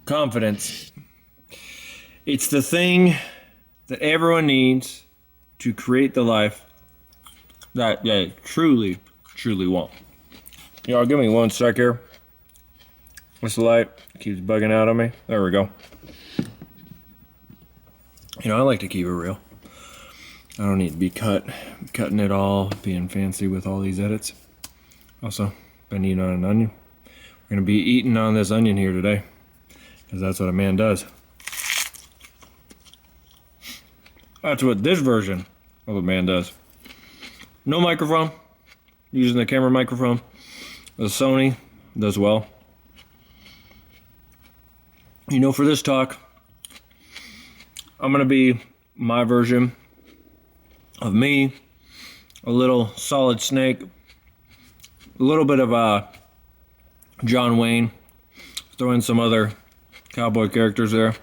Confidence. It's the thing that everyone needs to create the life that they truly, truly want. Y'all, give me one sec here. This light keeps bugging out on me. There we go. You know, I like to keep it real. I don't need to be cutting it all, being fancy with all these edits. Also, been eating on an onion. We're gonna be eating on this onion here today, because that's what a man does. That's what this version of a man does. No microphone, using the camera microphone. The Sony does well. You know, for this talk, I'm gonna be my version of me, a little Solid Snake, a little bit of John Wayne, throw in some other cowboy characters there.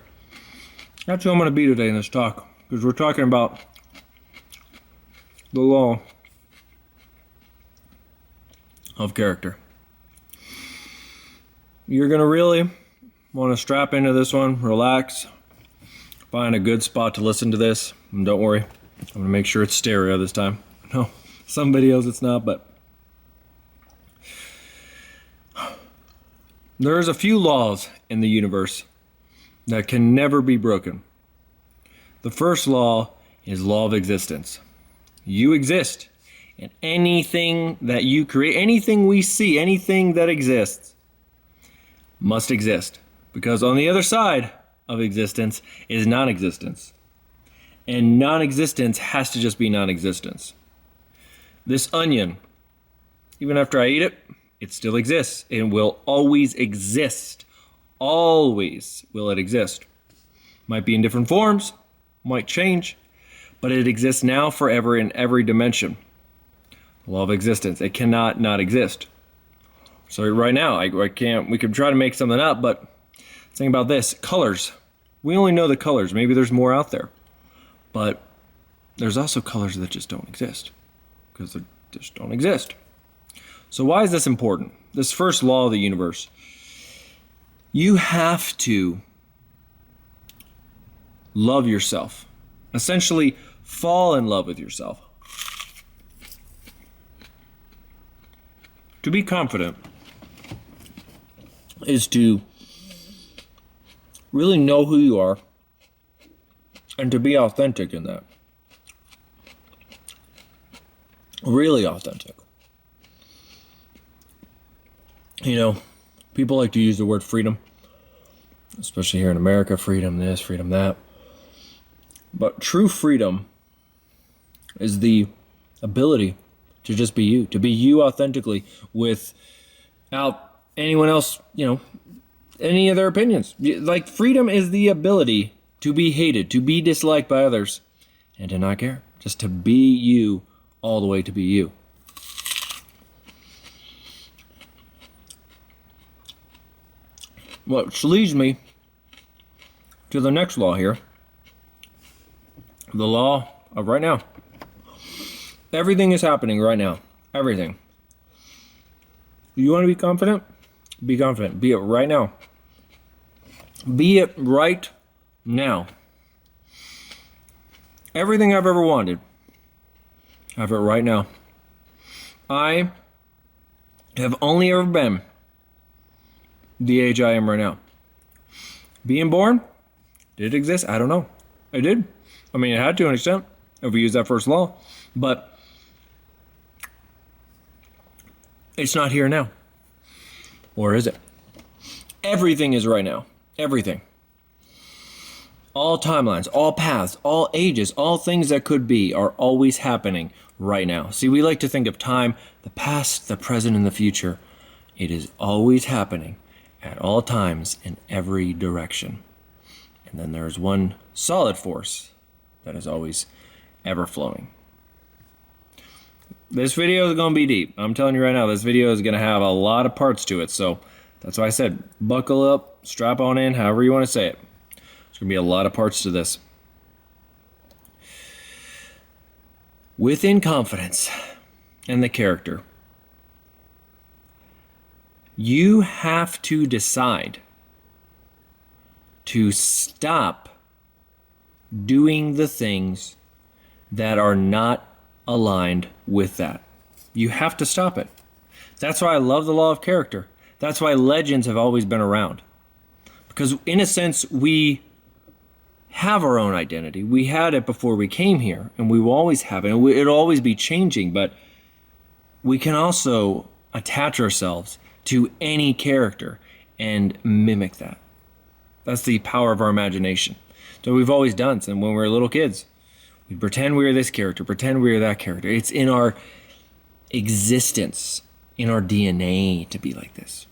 That's who I'm gonna be today in this talk, because we're talking about the law of character. You're gonna really want to strap into this one, relax, find a good spot to listen to this, and don't worry, I'm gonna make sure it's stereo this time. No, some videos it's not, but there's a few laws in the universe that can never be broken. The first law is law of existence. You exist, and anything that you create, anything we see, anything that exists, must exist. Because on the other side of existence is non-existence. And non-existence has to just be non-existence. This onion, even after I eat it, it still exists. It will always exist. Always will it exist. Might be in different forms, might change, but it exists now, forever, in every dimension. Law of existence. It cannot not exist. So right now, I can't, we could try to make something up, but think about this, colors. We only know the colors. Maybe there's more out there. But there's also colors that just don't exist, because they just don't exist. So why is this important? This first law of the universe. You have to love yourself. Essentially, fall in love with yourself. To be confident is to really know who you are and to be authentic in that. Really authentic. You know, people like to use the word freedom, especially here in America, freedom this, freedom that. But true freedom is the ability to just be you, to be you authentically without anyone else, you know, any of their opinions. Like, freedom is the ability to be hated, to be disliked by others, and to not care. Just to be you all the way to be you. Which leads me to the next law here. The law of right now. Everything is happening right now. Everything. You want to be confident? Be confident. Be it right now. Be it right now. Everything I've ever wanted, I have it right now. I have only ever been the age I am right now. Being born, did it exist? I don't know. I did. I mean, it had to an extent, if we use that first law. But it's not here now. Or is it? Everything is right now. Everything. All timelines, all paths, all ages, all things that could be are always happening right now. See, we like to think of time, the past, the present, and the future. It is always happening at all times in every direction. And then there's one solid force that is always ever flowing. This video is going to be deep. I'm telling you right now, this video is going to have a lot of parts to it. So that's why I said buckle up, strap on in, however you want to say it. There's going to be a lot of parts to this. Within confidence and the character, you have to decide to stop doing the things that are not aligned with that. You have to stop it. That's why I love the law of character. That's why legends have always been around. Because in a sense, we have our own identity. We had it before we came here, and we will always have it. And it'll always be changing, but we can also attach ourselves to any character and mimic that. That's the power of our imagination. So we've always done since when we were little kids. We pretend we are this character, pretend we are that character. It's in our existence, in our DNA to be like this.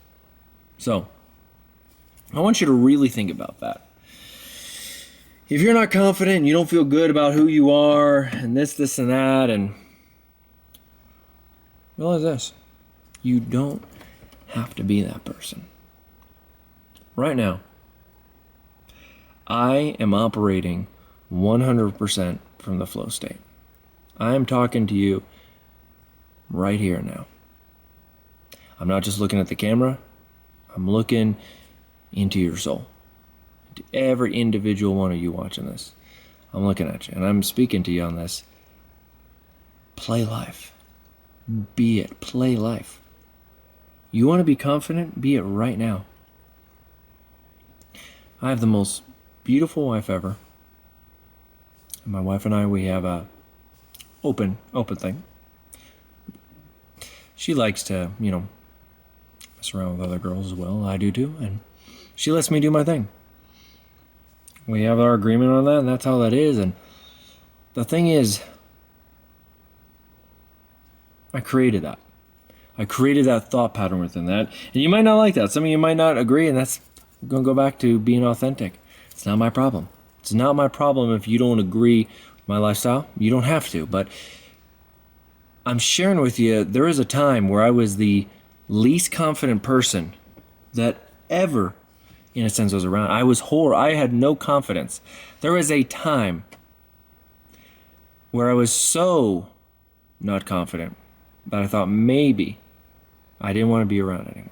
So I want you to really think about that. If you're not confident and you don't feel good about who you are and this and that, and realize this, you don't have to be that person. Right now, I am operating 100% from the flow state. I am talking to you right here now. I'm not just looking at the camera. I'm looking into your soul. To every individual one of you watching this. I'm looking at you and I'm speaking to you on this. Play life. Be it. Play life. You want to be confident? Be it right now. I have the most beautiful wife ever. And my wife and I, we have a open thing. She likes to, mess around with other girls as well. I do too. And she lets me do my thing. We have our agreement on that, and that's how that is. And the thing is, I created that. I created that thought pattern within that. And you might not like that. Some of you might not agree, and that's going to go back to being authentic. It's not my problem. It's not my problem if you don't agree with my lifestyle. You don't have to. But I'm sharing with you, there was a time where I was the least confident person that ever, in a sense, was around. I was I had no confidence. There was a time where I was so not confident that I thought maybe I didn't want to be around anymore.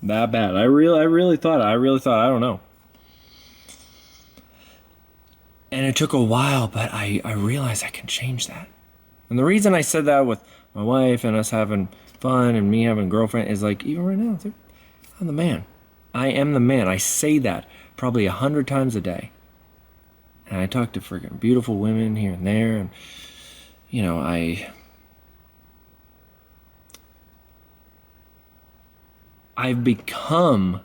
That bad. I really thought, I don't know. And it took a while, but I realized I can change that. And the reason I said that with my wife and us having fun and me having a girlfriend is like, even right now, I'm the man. I am the man. I say that probably 100 times a day. And I talk to freaking beautiful women here and there. And, I've become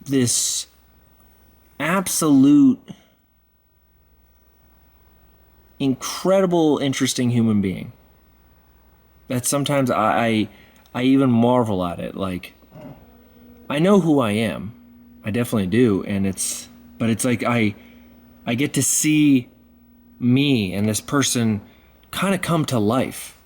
this absolute, incredible, interesting human being that sometimes I even marvel at it. Like, I know who I am. I definitely do. But it's like I get to see me and this person kind of come to life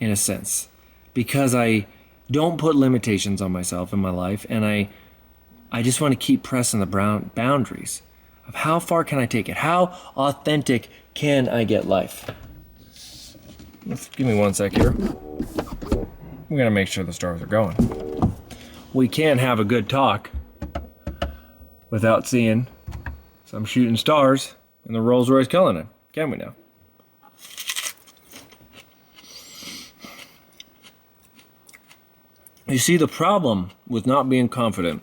in a sense, because I don't put limitations on myself in my life, and I just want to keep pressing the boundaries of how far can I take it? How authentic can I get life? Give me 1 sec here. We're going to make sure the stars are going. We can't have a good talk without seeing some shooting stars in the Rolls Royce Cullinan, can we now? You see, the problem with not being confident,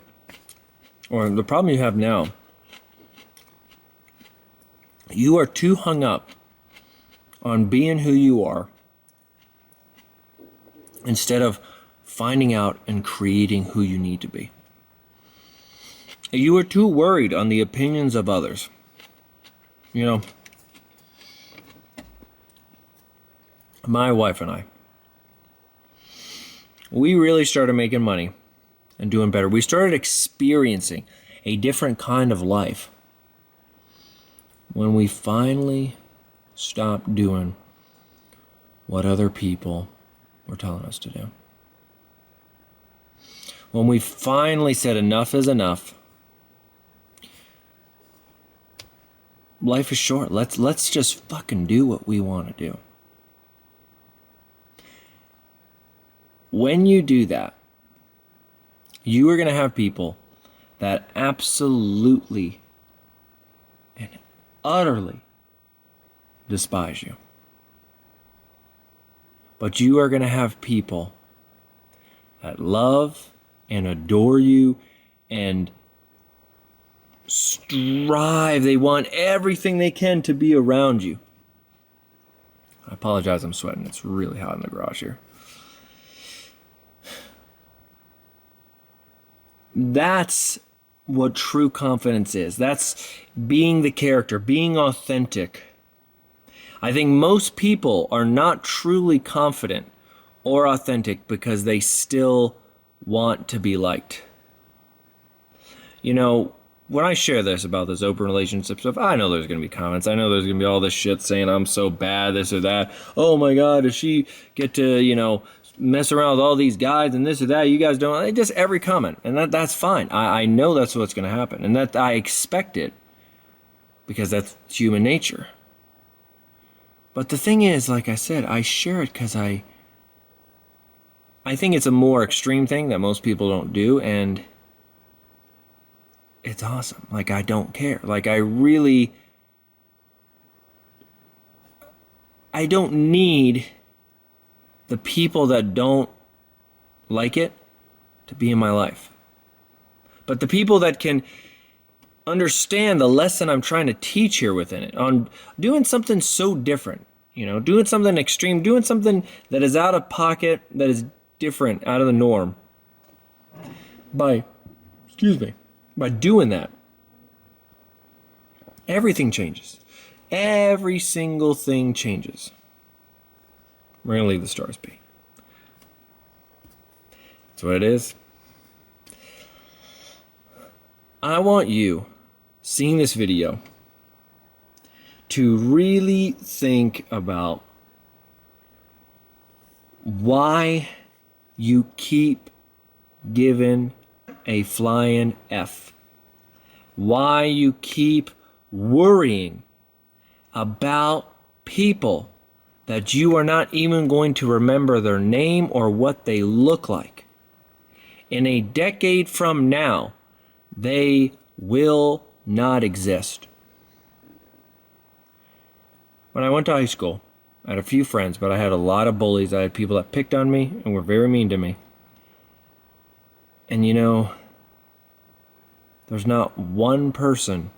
or the problem you have now, you are too hung up on being who you are instead of finding out and creating who you need to be. You are too worried on the opinions of others. My wife and I, we really started making money and doing better. We started experiencing a different kind of life when we finally stopped doing what other people were telling us to do. When we finally said enough is enough. Life is short. Let's just fucking do what we want to do. When you do that, You are going to have people that absolutely and utterly despise you. But you are going to have people that love and adore you and strive. They want everything they can to be around you. I apologize, I'm sweating. It's really hot in the garage here. That's what true confidence is. That's being the character, being authentic. I think most people are not truly confident or authentic because they still want to be liked. You know, when I share this about this open relationship stuff, I know there's going to be comments. I know there's going to be all this shit saying I'm so bad, this or that. Oh my God, does she get to, mess around with all these guys and this or that? You guys don't. Just every comment. And that's fine. I know that's what's going to happen. And that I expect it because that's human nature. But the thing is, like I said, I share it because I think it's a more extreme thing that most people don't do, and it's awesome. Like, I don't care. Like, I don't need the people that don't like it to be in my life. But the people that can understand the lesson I'm trying to teach here within it, on doing something so different, doing something extreme, doing something that is out of pocket, that is different, out of the norm. By doing that, everything changes. Every single thing changes. We're going to leave the stars be. That's what it is. I want you, seeing this video, to really think about why you keep giving a flying F. Why you keep worrying about people that you are not even going to remember their name or what they look like. In a decade from now, they will not exist. When I went to high school, I had a few friends, but I had a lot of bullies. I had people that picked on me and were very mean to me. And there's not one person,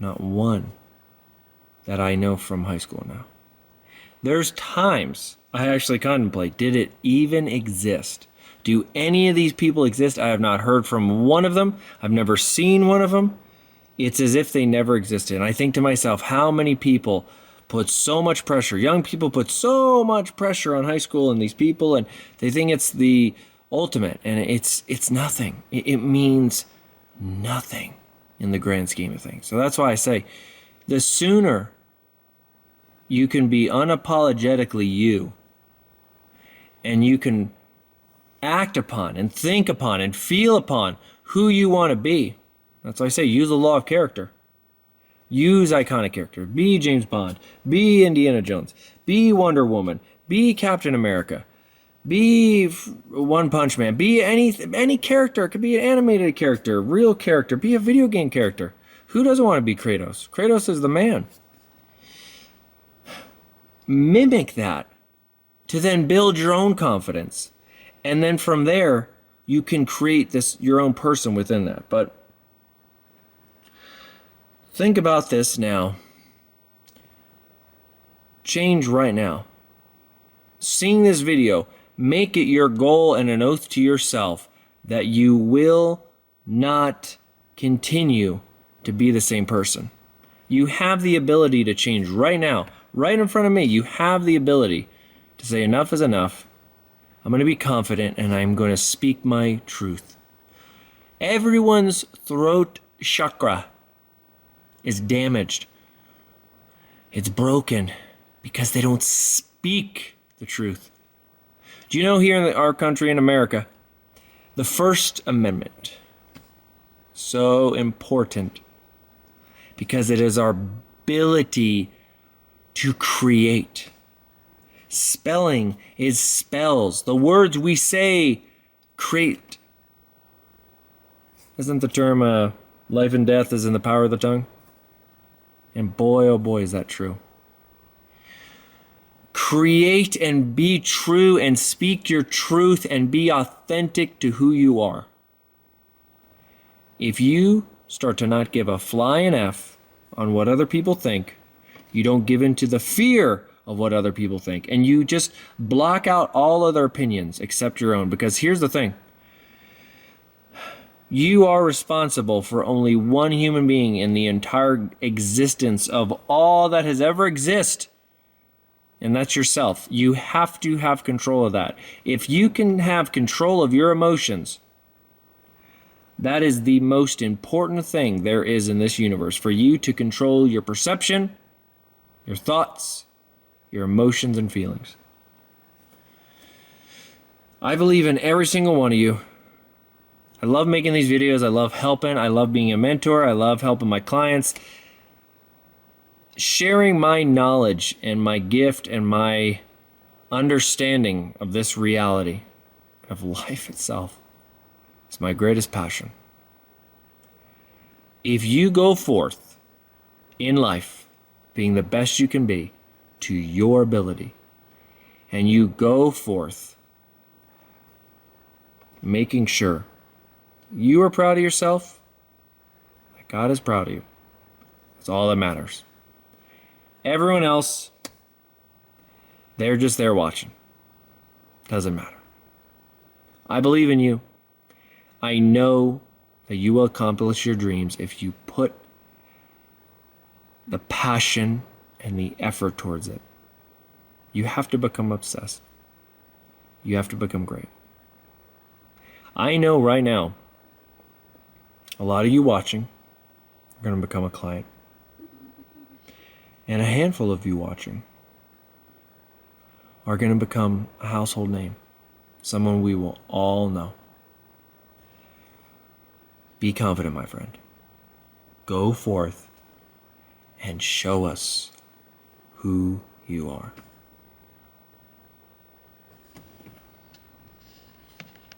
not one, that I know from high school now. There's times I actually contemplate, did it even exist? Do any of these people exist? I have not heard from one of them. I've never seen one of them. It's as if they never existed. And I think to myself, how many people put so much pressure, young people put so much pressure on high school and these people, and they think it's the ultimate, and it's nothing. It means nothing in the grand scheme of things. So that's why I say, the sooner you can be unapologetically you, and you can act upon and think upon and feel upon who you want to be. That's why I say, use the law of character. Use iconic character. Be James Bond. Be Indiana Jones. Be Wonder Woman. Be Captain America. Be One Punch Man. Be any character. It could be an animated character, real character. Be a video game character. Who doesn't want to be Kratos? Kratos is the man. Mimic that to then build your own confidence. And then from there, you can create your own person within that. But think about this now. Change right now. Seeing this video, make it your goal and an oath to yourself that you will not continue to be the same person. You have the ability to change right now, right in front of me. You have the ability to say enough is enough. I'm going to be confident and I'm going to speak my truth. Everyone's throat chakra is damaged. It's broken because they don't speak the truth. Do you know, here in our country, in America, the First Amendment, so important because it is our ability to create. Spelling is spells. The words we say create Isn't the term life and death is in the power of the tongue? And boy, oh boy, is that true. Create and be true and speak your truth and be authentic to who you are. If you start to not give a flying F on what other people think, you don't give in to the fear of what other people think, and you just block out all other opinions except your own. Because here's the thing. You are responsible for only one human being in the entire existence of all that has ever existed. And that's yourself. You have to have control of that. If you can have control of your emotions, that is the most important thing there is in this universe. For you to control your perception, your thoughts, your emotions and feelings. I believe in every single one of you. I love making these videos. I love helping. I love being a mentor. I love helping my clients. Sharing my knowledge and my gift and my understanding of this reality of life itself is my greatest passion. If you go forth in life being the best you can be to your ability, and you go forth making sure you are proud of yourself, that God is proud of you. That's all that matters. Everyone else, they're just there watching. Doesn't matter. I believe in you. I know that you will accomplish your dreams if you put the passion and the effort towards it. You have to become obsessed. You have to become great. I know right now, a lot of you watching are going to become a client. And a handful of you watching are going to become a household name. Someone we will all know. Be confident, my friend. Go forth and show us who you are.